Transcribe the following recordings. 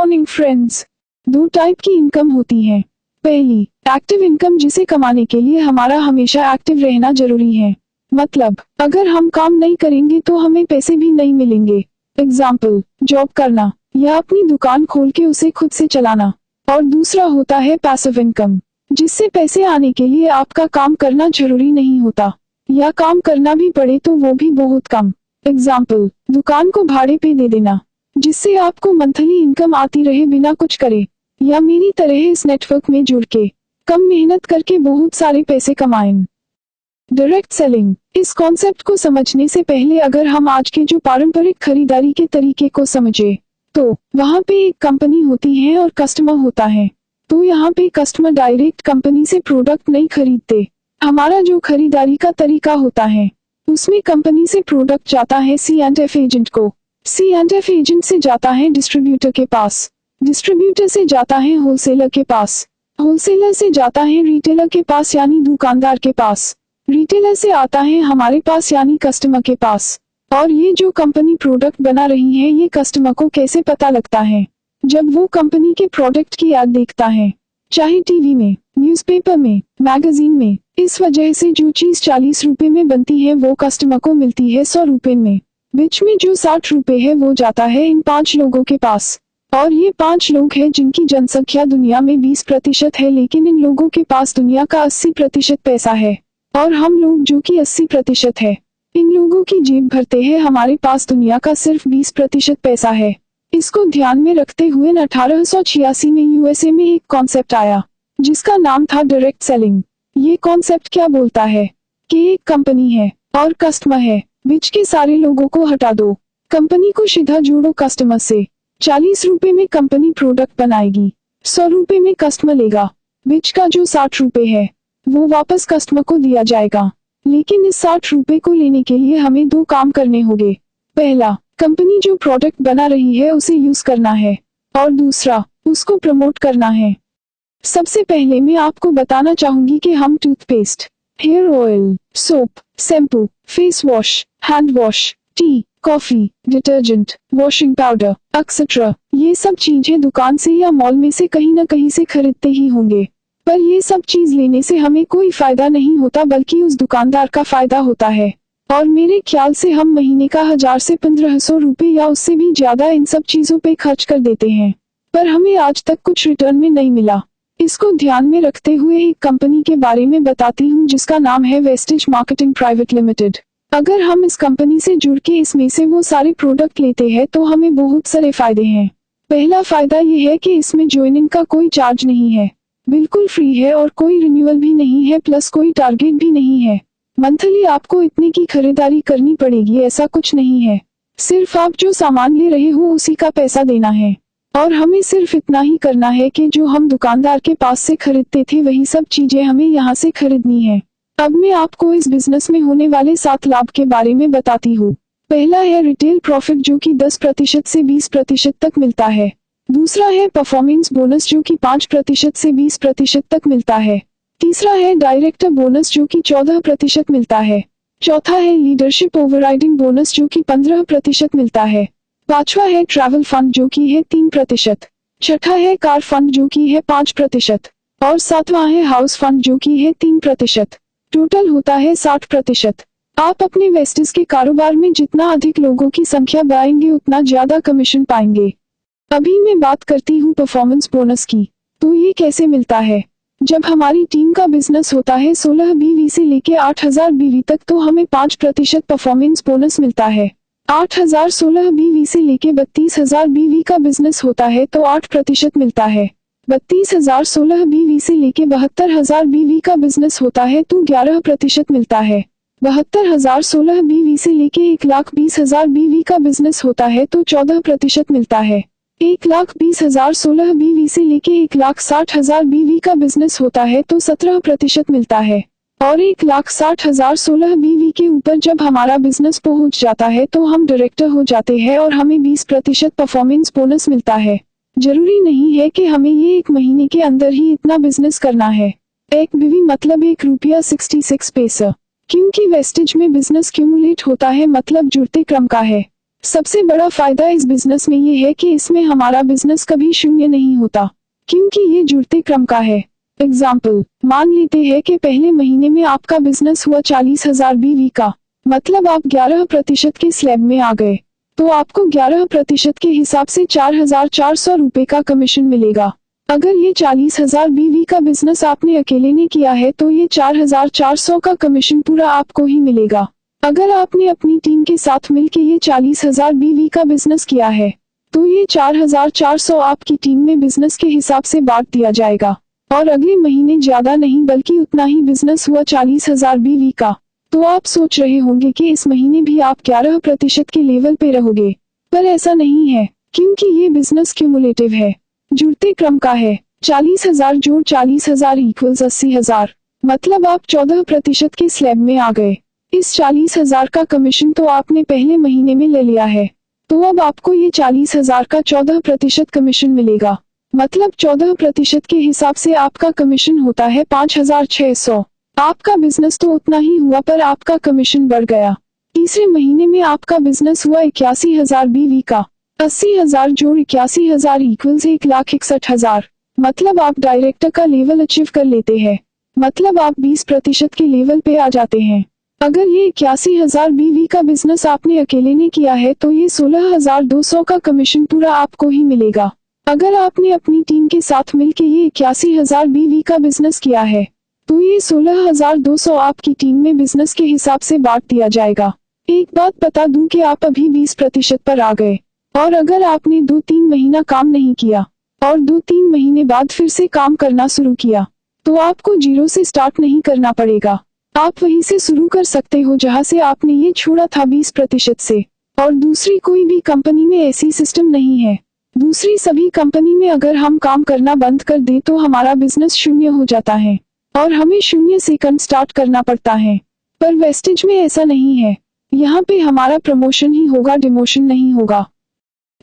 Morning friends. दो type की income होती है। पहली, एक्टिव इनकम, जिसे कमाने के लिए हमारा हमेशा एक्टिव रहना जरूरी है। मतलब अगर हम काम नहीं करेंगे तो हमें पैसे भी नहीं मिलेंगे। एग्जाम्पल, जॉब करना या अपनी दुकान खोल के उसे खुद से चलाना। और दूसरा होता है पैसिव इनकम, जिससे पैसे आने के लिए आपका काम करना जरूरी नहीं होता, या काम करना भी पड़े तो वो भी बहुत कम। एग्जाम्पल, दुकान को भाड़े पे दे देना, जिससे आपको मंथली इनकम आती रहे बिना कुछ करे, या मेरी तरह इस नेटवर्क में जुड़ के कम मेहनत करके बहुत सारे पैसे कमाएं। Direct selling. इस कॉन्सेप्ट को समझने से पहले अगर हम आज के जो पारंपरिक खरीदारी के तरीके को समझे, तो वहाँ पे एक कंपनी होती है और कस्टमर होता है। तो यहाँ पे कस्टमर डायरेक्ट कंपनी से प्रोडक्ट नहीं खरीदते। हमारा जो खरीदारी का तरीका होता है, उसमें कंपनी से प्रोडक्ट जाता है C&F एजेंट को, C&F एजेंट से जाता है डिस्ट्रीब्यूटर के पास, डिस्ट्रीब्यूटर से जाता है होलसेलर के पास, होलसेलर से जाता है रिटेलर के पास यानी दुकानदार के पास, रिटेलर से आता है हमारे पास यानी कस्टमर के पास। और ये जो कंपनी प्रोडक्ट बना रही है, ये कस्टमर को कैसे पता लगता है? जब वो कंपनी के प्रोडक्ट की एड देखता है, चाहे टीवी में, न्यूज़पेपर में, मैगजीन में। इस वजह से जो चीज 40 रुपए में बनती है वो कस्टमर को मिलती है 100 रुपए में। बीच में जो 60 रुपए है वो जाता है इन 5 लोगों के पास। और ये 5 लोग हैं जिनकी जनसंख्या दुनिया में 20% है, लेकिन इन लोगों के पास दुनिया का 80% पैसा है। और हम लोग जो कि 80% है, इन लोगों की जेब भरते हैं, हमारे पास दुनिया का सिर्फ 20% पैसा है। इसको ध्यान में रखते हुए 1886 में यूएसए में एक कॉन्सेप्ट आया जिसका नाम था डायरेक्ट सेलिंग। ये कॉन्सेप्ट क्या बोलता है कि एक कंपनी है और कस्टमर है, बीच के सारे लोगों को हटा दो, कंपनी को सीधा जोड़ो कस्टमर से। 40 रुपए में कंपनी प्रोडक्ट बनाएगी, 100 रुपए में कस्टमर लेगा, बीच का जो 60 रुपए है वो वापस कस्टमर को दिया जाएगा। लेकिन इस 60 रुपए को लेने के लिए हमें 2 काम करने होंगे। पहला, कंपनी जो प्रोडक्ट बना रही है उसे यूज करना है, और दूसरा, उसको प्रमोट करना है। सबसे पहले मैं आपको बताना चाहूंगी कि हम toothpaste, hair oil, soap, shampoo, face wash, hand wash, tea, coffee, detergent, washing powder etcetera, ये सब चीजें दुकान से या मॉल में से कहीं न कहीं से खरीदते ही होंगे। पर ये सब चीज लेने से हमें कोई फायदा नहीं होता, बल्कि उस दुकानदार का फायदा होता है। और मेरे ख्याल से हम महीने का 1000 से 1500 रुपए या उससे भी ज्यादा इन सब चीजों पे खर्च कर देते हैं, पर हमें आज तक कुछ रिटर्न में नहीं मिला। इसको ध्यान में रखते हुए एक कंपनी के बारे में बताती हूँ जिसका नाम है वेस्टेज मार्केटिंग प्राइवेट लिमिटेड। अगर हम इस कंपनी से जुड़ के इसमें से वो सारे प्रोडक्ट लेते हैं तो हमें बहुत सारे फायदे हैं। पहला फायदा ये है कि इसमें ज्वाइनिंग का कोई चार्ज नहीं है, बिल्कुल फ्री है, और कोई रिन्यूअल भी नहीं है, प्लस कोई टारगेट भी नहीं है। मंथली आपको इतने की खरीदारी करनी पड़ेगी ऐसा कुछ नहीं है, सिर्फ आप जो सामान ले रहे हो उसी का पैसा देना है। और हमें सिर्फ इतना ही करना है कि जो हम दुकानदार के पास से खरीदते थे वही सब चीजें हमें यहाँ से खरीदनी है। अब मैं आपको इस बिजनेस में होने वाले 7 लाभ के बारे में बताती हूँ। पहला है रिटेल प्रॉफिट, जो कि 10% से 20% तक मिलता है। दूसरा है परफॉर्मेंस बोनस, जो कि 5% से 20% तक मिलता है। तीसरा है डायरेक्टर बोनस, जो कि 14% मिलता है। चौथा है लीडरशिप ओवरराइडिंग बोनस, जो कि 15% मिलता है। पांचवा है ट्रैवल फंड, जो कि है 3%। छठा है कार फंड, जो कि है 5%। और सातवां है हाउस फंड, जो कि है 3%। टोटल होता है 60%। आप अपने वेस्टेज के कारोबार में जितना अधिक लोगों की संख्या बढ़ाएंगे उतना ज्यादा कमीशन पाएंगे। अभी मैं बात करती हूँ परफॉर्मेंस बोनस की। तो ये कैसे मिलता है? जब हमारी टीम का बिजनेस होता है 16 बीवी से लेके 8000 बीवी तक, तो हमें 5% परफॉर्मेंस बोनस मिलता है। 8000 16 बीवी से लेके 32000 बीवी का बिजनेस होता है तो 8% मिलता है। 32000 16 बीवी से लेके 72000 बीवी का बिजनेस होता है तो 11% मिलता है। 72000 16 बीवी से लेके 1,20,000 बीवी का बिजनेस होता है तो 14% मिलता है। 1,20,000 16 बीवी से लेके 1,60,000 बीवी का बिजनेस होता है तो 17% मिलता है। और 1,60,000 16 बीवी के ऊपर जब हमारा बिजनेस पहुंच जाता है तो हम डायरेक्टर हो जाते हैं और हमें 20% परफॉर्मेंस बोनस मिलता है। जरूरी नहीं है कि हमें ये 1 महीने के अंदर ही इतना बिजनेस करना है। 1 बीवी मतलब ₹1.66, क्योंकि वेस्टेज में बिजनेस क्यूमुलेट होता है, मतलब जुड़ते क्रम का है। सबसे बड़ा फायदा इस बिजनेस में ये है कि इसमें हमारा बिजनेस कभी शून्य नहीं होता, क्योंकि ये जुड़ते क्रम का है। एग्जाम्पल, मान लेते हैं कि पहले महीने में आपका बिजनेस हुआ 40,000 BV का, मतलब आप 11% के स्लैब में आ गए, तो आपको 11% के हिसाब से 4,400 रुपए का कमीशन मिलेगा। अगर ये 40,000 BV का बिजनेस आपने अकेले ने किया है तो ये 4,400 का कमीशन पूरा आपको ही मिलेगा। अगर आपने अपनी टीम के साथ मिलकर ये 40,000 BV का बिजनेस किया है तो ये 4,400 आपकी टीम में बिजनेस के हिसाब से बांट दिया जाएगा, और अगले महीने ज्यादा नहीं बल्कि उतना ही बिजनेस हुआ 40,000 BV का। तो आप सोच रहे होंगे कि इस महीने भी आप 11% के लेवल पे रहोगे, पर ऐसा नहीं है, क्योंकि ये बिजनेस क्यूमुलेटिव है, जुड़ते क्रम का है। 40,000 जोड़ 40,000 इक्वल्स 80,000, मतलब आप 14% के स्लैब में आ गए। इस 40,000 का कमीशन तो आपने पहले महीने में ले लिया है, तो अब आपको ये 40,000 का 14% कमीशन मिलेगा, मतलब 14% के हिसाब से आपका कमीशन होता है 5,600। आपका बिजनेस तो उतना ही हुआ पर आपका कमीशन बढ़ गया। तीसरे महीने में आपका बिजनेस हुआ 81,000 BV का, 80,000 जोड़ 81,000 इक्वल्स 1,61,000, मतलब आप डायरेक्टर का लेवल अचीव कर लेते हैं, मतलब आप 20% के लेवल पे आ जाते हैं। अगर ये 81,000 BV का बिजनेस आपने अकेले ने किया है तो ये 16,200 का कमीशन पूरा आपको ही मिलेगा। अगर आपने अपनी टीम के साथ मिलकर ये 81,000 BV का बिजनेस किया है तो ये 16,200 आपकी टीम में बिजनेस के हिसाब से बांट दिया जाएगा। एक बात बता दूं कि आप अभी 20% पर आ गए, और अगर आपने 2-3 महीना काम नहीं किया और 2-3 महीने बाद फिर से काम करना शुरू किया तो आपको जीरो से स्टार्ट नहीं करना पड़ेगा। आप वहीं से शुरू कर सकते हो जहां से आपने ये छोड़ा था 20% से। और दूसरी कोई भी कंपनी में ऐसी सिस्टम नहीं है। दूसरी सभी कंपनी में अगर हम काम करना बंद कर दें तो हमारा बिजनेस शून्य हो जाता है और हमें शून्य से स्टार्ट करना पड़ता है। पर वेस्टेज में ऐसा नहीं है, यहाँ पे हमारा प्रमोशन ही होगा, डिमोशन नहीं होगा।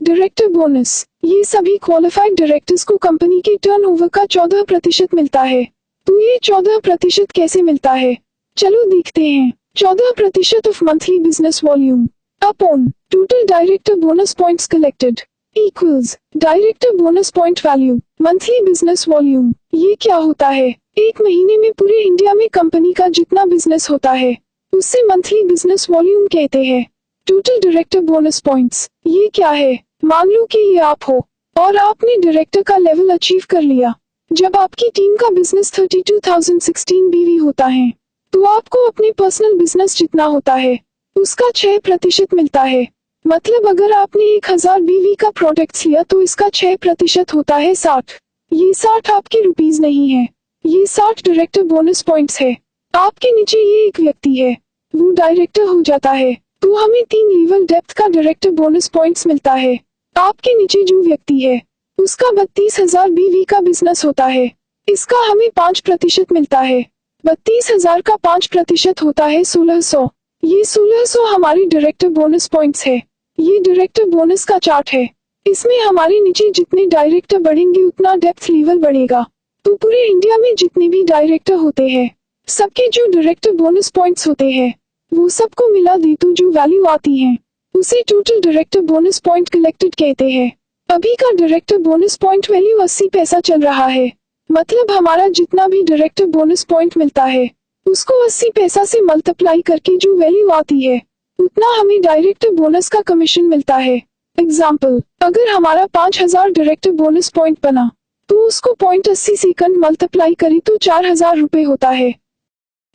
डायरेक्टर बोनस, ये सभी क्वालिफाइड डायरेक्टर्स को कंपनी के टर्नओवर का 14% मिलता है। तो ये 14% कैसे मिलता है, चलो देखते हैं। 14% of monthly business volume upon total director bonus points collected equals director bonus point value monthly business volume. ये क्या होता है, एक महीने में पूरे इंडिया में कंपनी का जितना बिजनेस होता है उससे मंथली बिजनेस वॉल्यूम कहते हैं। टोटल डायरेक्टर बोनस पॉइंट्स ये क्या है, मान लो कि ये आप हो और आपने डायरेक्टर का लेवल अचीव कर लिया। जब आपकी टीम का बिजनेस 32,016 BV होता है तो आपको अपने पर्सनल बिजनेस जितना होता है उसका 6% मिलता है। मतलब अगर आपने 1,000 BV का प्रोडक्ट्स लिया तो इसका 6% होता है 60। ये 60 आपके रुपीज नहीं है, ये 60 डायरेक्टर बोनस पॉइंट्स है। आपके नीचे ये एक व्यक्ति है, वो डायरेक्टर हो जाता है तो हमें 3 लेवल डेप्थ का डायरेक्टर बोनस पॉइंट्स मिलता है। आपके नीचे जो व्यक्ति है उसका 32,000 BV का बिजनेस होता है, इसका हमें 5% मिलता है। 32,000 का 5% होता है 1,600। ये 1,600 हमारी डायरेक्टर बोनस पॉइंट्स है। ये डायरेक्टर बोनस का चार्ट है, इसमें हमारे नीचे जितने डायरेक्टर बढ़ेंगे उतना डेप्थ लेवल बढ़ेगा। तो पूरे इंडिया में जितने भी डायरेक्टर होते हैं सबके जो डायरेक्टर बोनस पॉइंट्स होते हैं वो सबको मिला दे तो जो वैल्यू आती है उसे total director bonus point collected कहते हैं। अभी का डायरेक्टर बोनस पॉइंट वैल्यू 80 पैसा चल रहा है, मतलब हमारा जितना भी डायरेक्टर बोनस पॉइंट मिलता है उसको 80 पैसा से मल्टीप्लाई करके जो वैल्यू आती है उतना हमें डायरेक्टर बोनस का कमीशन मिलता है। एग्जाम्पल, अगर हमारा 5,000 डायरेक्टर बोनस पॉइंट बना तो उसको 0.80 से मल्टीप्लाई करें तो 4,000 रुपए होता है।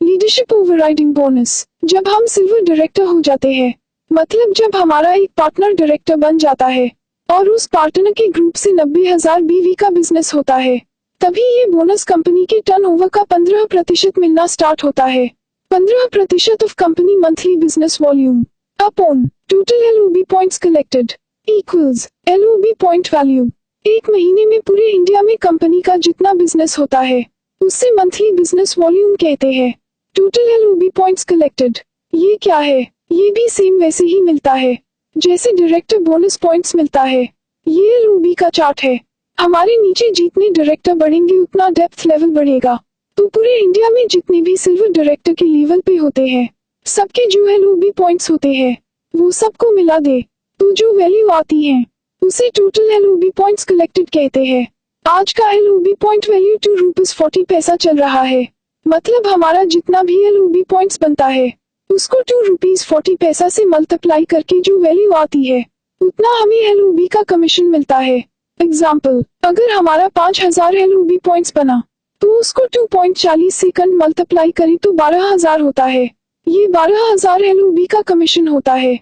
लीडरशिप ओवरराइडिंग बोनस, जब हम सिल्वर डायरेक्टर हो जाते हैं, मतलब जब हमारा एक पार्टनर डायरेक्टर बन जाता है और उस पार्टनर के ग्रुप से 90,000 BV का बिजनेस होता है, तभी ये बोनस कंपनी के टर्नओवर का 15% मिलना स्टार्ट होता है। 15% of company monthly business volume upon total LOB points collected equals LOB point value. एक महीने में पूरे इंडिया में कंपनी का जितना बिजनेस होता है उससे मंथली बिजनेस वॉल्यूम कहते हैं। टोटल LOB पॉइंट्स कलेक्टेड ये क्या है, ये भी सेम वैसे ही मिलता है जैसे डायरेक्टर बोनस पॉइंट्स मिलता है। ये LOB का चार्ट है, हमारे नीचे जितने डायरेक्टर बढ़ेंगे उतना डेप्थ लेवल बढ़ेगा। तो पूरे इंडिया में जितने भी सिल्वर डायरेक्टर के लेवल पे होते हैं सबके जो LOB पॉइंट्स होते हैं वो सबको मिला दे तो जो वैल्यू आती है उसे टोटल एलओबी पॉइंट्स कलेक्टेड कहते हैं। आज का एलओबी पॉइंट वैल्यू ₹2.40 चल रहा है। मतलब हमारा जितना भी एलओबी पॉइंट्स बनता है उसको ₹2.40 से मल्टीप्लाई करके जो वैल्यू आती है उतना हमें एलओबी का कमीशन मिलता है। एग्जाम्पल, अगर हमारा 5000 एलओबी पॉइंट्स बना तो उसको 2.40 सेकंड मल्टीप्लाई करें तो 12000 होता है। ये 12000 एलओबी का कमीशन होता है।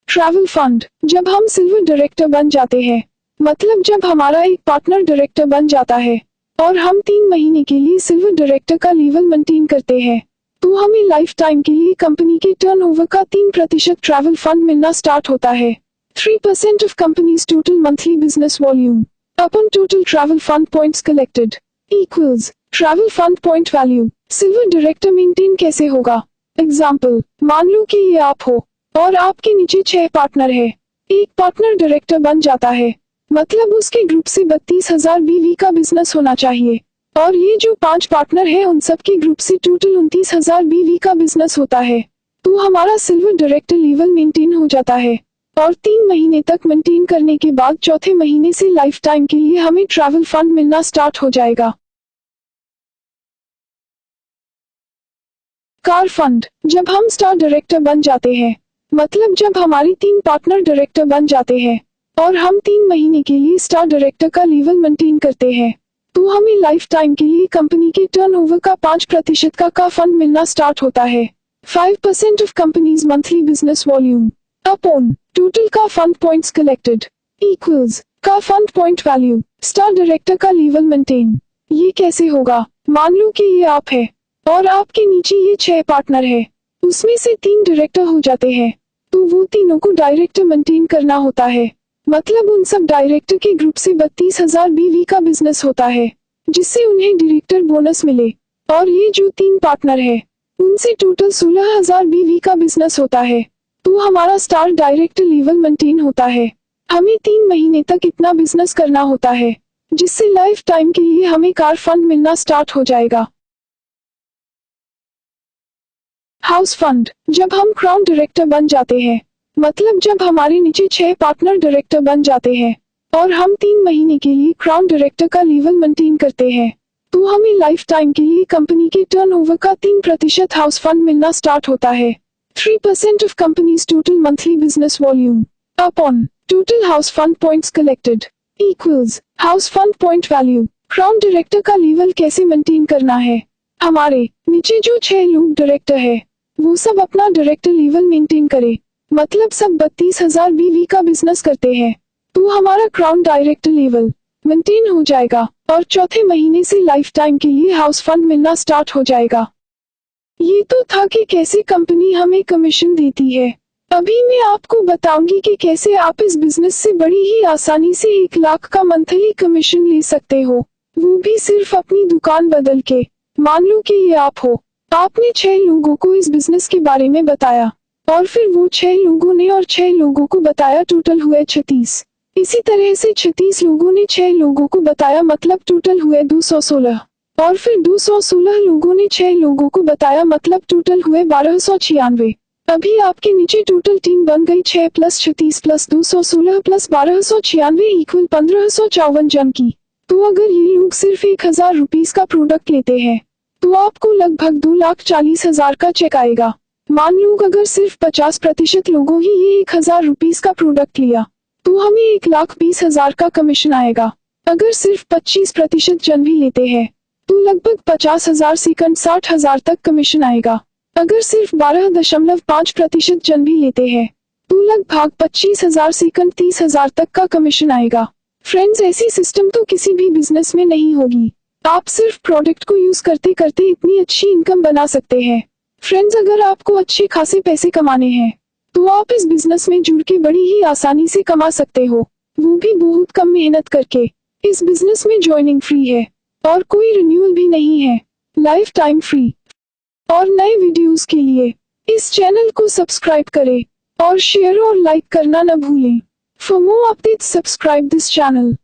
ट्रैवल फंड, जब हम सिल्वर डायरेक्टर बन जाते हैं, मतलब जब हमारा एक पार्टनर डायरेक्टर बन जाता है और हम 3 महीने के लिए सिल्वर डायरेक्टर का लेवल मेंटेन करते हैं, तो हमें लाइफ टाइम के लिए कंपनी के टर्नओवर का 3% ट्रैवल फंड मिलना स्टार्ट होता है। 3% of company's total monthly business volume upon total travel fund points collected equals travel fund point value। Silver director maintain कैसे होगा? एग्जाम्पल, मान लो कि ये आप हो और आपके नीचे 6 पार्टनर है। एक पार्टनर डायरेक्टर बन जाता है, मतलब उसके ग्रुप से 32,000 बीवी का बिजनेस होना चाहिए और ये जो 5 पार्टनर है उन सब के ग्रुप से टोटल 29,000 बीवी का बिजनेस होता है। तो हमारा सिल्वर डायरेक्टर लेवल मेंटेन हो जाता है और 3 महीने तक मेंटेन करने के बाद चौथे महीने से लाइफ टाइम के लिए हमें ट्रैवल फंड मिलना स्टार्ट हो जाएगा। कार फंड, जब हम स्टार डायरेक्टर बन जाते हैं, मतलब जब हमारी 3 पार्टनर डायरेक्टर बन जाते हैं और हम 3 महीने के लिए स्टार डायरेक्टर का लेवल मेंटेन करते हैं, तो हमें लाइफ टाइम के लिए कंपनी के टर्नओवर का 5% का फंड मिलना स्टार्ट होता है। 5% of companies monthly business volume upon total का फंड पॉइंट्स कलेक्टेड इक्वल्स का fund point value star director का लेवल मेंटेन। ये कैसे होगा? मान लो कि ये आप है और आपके नीचे ये 6 पार्टनर है, उसमें से 3 डायरेक्टर हो जाते हैं, तो वो तीनों को डायरेक्टर मेंटेन करना होता है। मतलब उन सब डायरेक्टर के ग्रुप से 32,000 बीवी का बिजनेस होता है, जिससे उन्हें डायरेक्टर बोनस मिले। और ये जो 3 पार्टनर है उनसे टोटल 16,000 बीवी का बिजनेस होता है, तो हमारा स्टार डायरेक्टर लेवल मेंटेन होता है। हमें 3 महीने तक इतना बिजनेस करना होता है, जिससे लाइफ टाइम के लिए हमें कार फंड मिलना स्टार्ट हो जाएगा। हाउस फंड, जब हम क्राउन डायरेक्टर बन जाते हैं, मतलब जब हमारे नीचे 6 पार्टनर डायरेक्टर बन जाते हैं और हम 3 महीने के लिए क्राउन डायरेक्टर का लेवल मेंटेन करते हैं, तो हमें लाइफ टाइम के लिए कंपनी के टर्नओवर का 3% हाउस फंड मिलना स्टार्ट होता है। 3% of companies total monthly business volume upon total house fund points collected equals house fund point value. Crown director का लेवल कैसे मेंटेन करना है? हमारे नीचे जो 6 लोग डायरेक्टर है वो सब अपना डायरेक्टर लेवल मेंटेन करे, मतलब सब 32,000 बीवी का बिजनेस करते हैं, तो हमारा क्राउन डायरेक्टर लेवल मेंटेन हो जाएगा और चौथे महीने से लाइफ टाइम के लिए हाउस फंड मिलना स्टार्ट हो जाएगा। ये तो था कि कैसे कंपनी हमें कमीशन देती है। अभी मैं आपको बताऊंगी कि कैसे आप इस बिजनेस से बड़ी ही आसानी से 1 लाख का मंथली कमीशन ले सकते हो, वो भी सिर्फ अपनी दुकान बदल के। मान लो कि ये आप हो, आपने 6 लोगों को इस बिजनेस के बारे में बताया और फिर वो 6 लोगों ने और 6 लोगों को बताया, टोटल हुए 36। इसी तरह से 36 लोगों ने 6 लोगों को बताया, मतलब टोटल हुए 216 और फिर 216 लोगों ने 6 लोगों को बताया, मतलब टोटल हुए 1296। अभी आपके नीचे टोटल टीम बन गई 6 + 36 + 216 + 1296 इक्वल 1554 जन की। तो अगर ये लोग सिर्फ 1000 रुपीज का प्रोडक्ट लेते हैं तो आपको लगभग 2,40,000 का चेक आएगा। मान लो अगर सिर्फ 50% लोगों ही ये 1000 रुपीज का प्रोडक्ट लिया तो हमें 1,20,000 का कमीशन आएगा। अगर सिर्फ 25% जन भी लेते हैं तो लगभग 50,000 से 60,000 तक कमीशन आएगा। अगर सिर्फ 12.5% जन भी लेते हैं तो लगभग 25,000 से 30,000 तक का कमीशन आएगा। फ्रेंड्स, ऐसी सिस्टम तो किसी भी बिजनेस में नहीं होगी। आप सिर्फ प्रोडक्ट को यूज करते करते इतनी अच्छी इनकम बना सकते हैं। फ्रेंड्स, अगर आपको अच्छे खासे पैसे कमाने हैं तो आप इस बिजनेस में जुड़ के बड़ी ही आसानी से कमा सकते हो, वो भी बहुत कम मेहनत करके। इस बिजनेस में ज्वाइनिंग फ्री है और कोई रिन्यूअल भी नहीं है, लाइफ टाइम फ्री। और नए वीडियोस के लिए इस चैनल को सब्सक्राइब करें और शेयर और लाइक करना न भूलें। For more updates subscribe this channel.